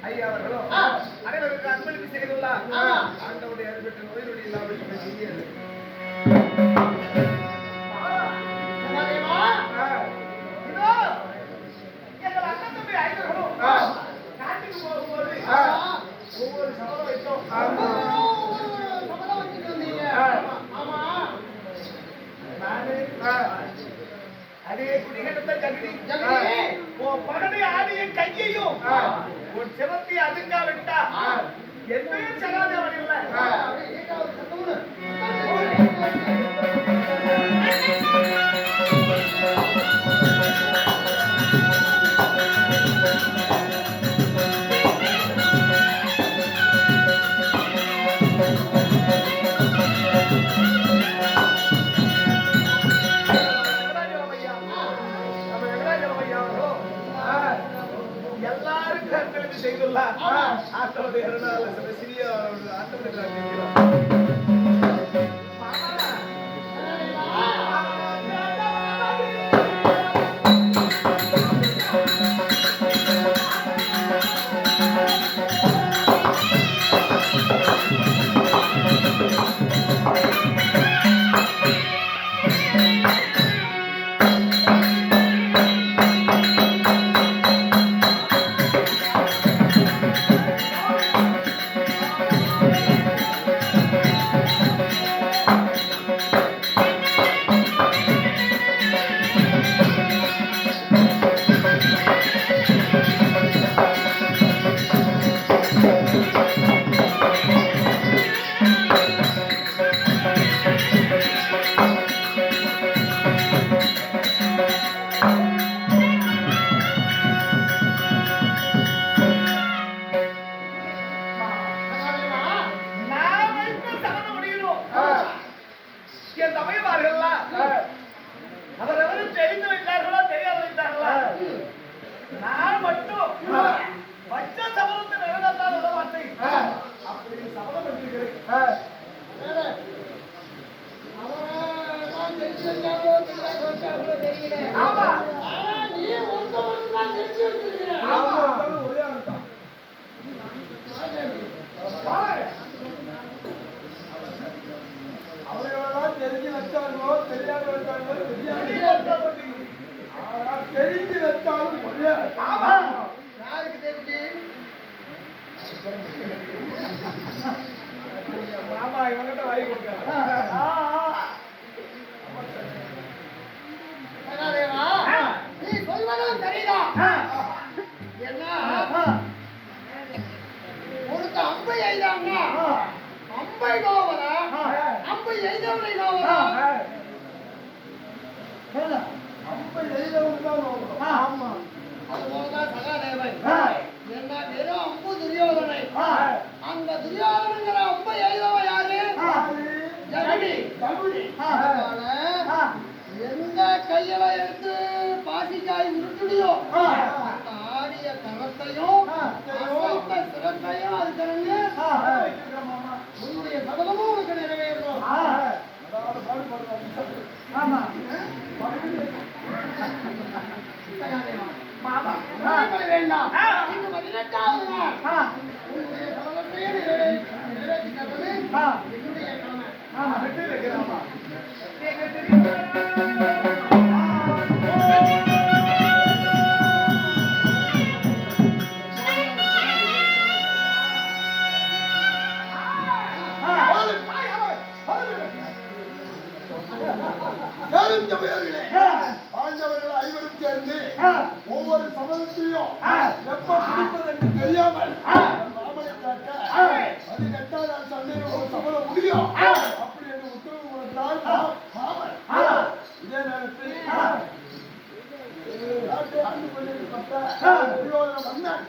ஐயா அவர்களும் அனைவருக்கு அன்பளிப்பு செய்துள்ளார். ஆண்டவருடைய அருள்பெற்ற நோய் இல்லாமல் செய்யாது. எங்கள் அண்ணன் தம்பி ஐவர்களும் நாட்டுக்கு போகும்போது ஒவ்வொரு சபதம் வைத்தோம். சபதம் வச்சுட்டு வந்தீங்க. ஆமா, அதே குடிகட்ட ஜகடி உன் பகனை ஆடிய கையையும் உன் சிவத்தை அதுக்கா விட்டா என்னையும் சகாதேவன் இல்லை. செய்துள்ளார். ஆண்டவருடைய அருளால் சிறிய அவரவரும் தெரிந்து வைத்தார்களோ தெரியாது வைத்தார்களா? நான் மட்டும் வச்ச சபதத்தை நிறைவேற்றாத விட மாட்டேன். அப்படி சபதம் பண்ணிருக்கிறேன். ஆமா, நீ ஒருத்தவன் தெரிஞ்சு வச்சிருக்கிறேன். ஒரே ஆளுதான். அவர்களெல்லாம் தெரிஞ்சு வச்சாங்களோ தெரியாத வச்சாங்களோ தெரிஞ்சு வச்சாலும் யாருக்கு தெரிஞ்சு? மாமா இவங்கிட்ட வாங்கி கொடுக்க நீ சொல்வதும் தெரியுதா? என்ன ஒருத்த அம்பை எய்தாங்க, அம்பை கோவரா அம்பை எய்தவனை கோவரா? அம்பை எய்தவன் தான். ஆமா, அதுபோலதான் சகாதேவன். என்ன வெறும் அம்பு துரியோதனை. அந்த துரியோதனங்கிற அம்பை எய்தவன் யாரு? ஜகடி. எந்த கையில எடுத்து பாசிக்காய் உருட்டுடியோ ஆடிய கரத்தையும் சிறப்பையும் அதுக்கு உன்னுடைய சபதமும் உனக்கு நிறைவேறும். வேண்டாம், 18வது நாள் உன்னுடைய சபதத்தையே நிறைவேற்றி தருவது என்னுடைய கடமை. பாண்டவர்கள் ஐவரும் சேர்ந்து ஒவ்வொரு சபதத்தையும் எப்ப பிடிப்பது என்று தெரியாமல் மாமனை காட்ட அது கட்டாத சண்டையில் ஒரு சபதம் முடியும் அப்படி என்று உத்தரவு கொடுத்தால் மாமன் இதே நேரத்தில் நாட்டை ஆண்டு கொண்டிருக்கப்பட்ட மன்னன்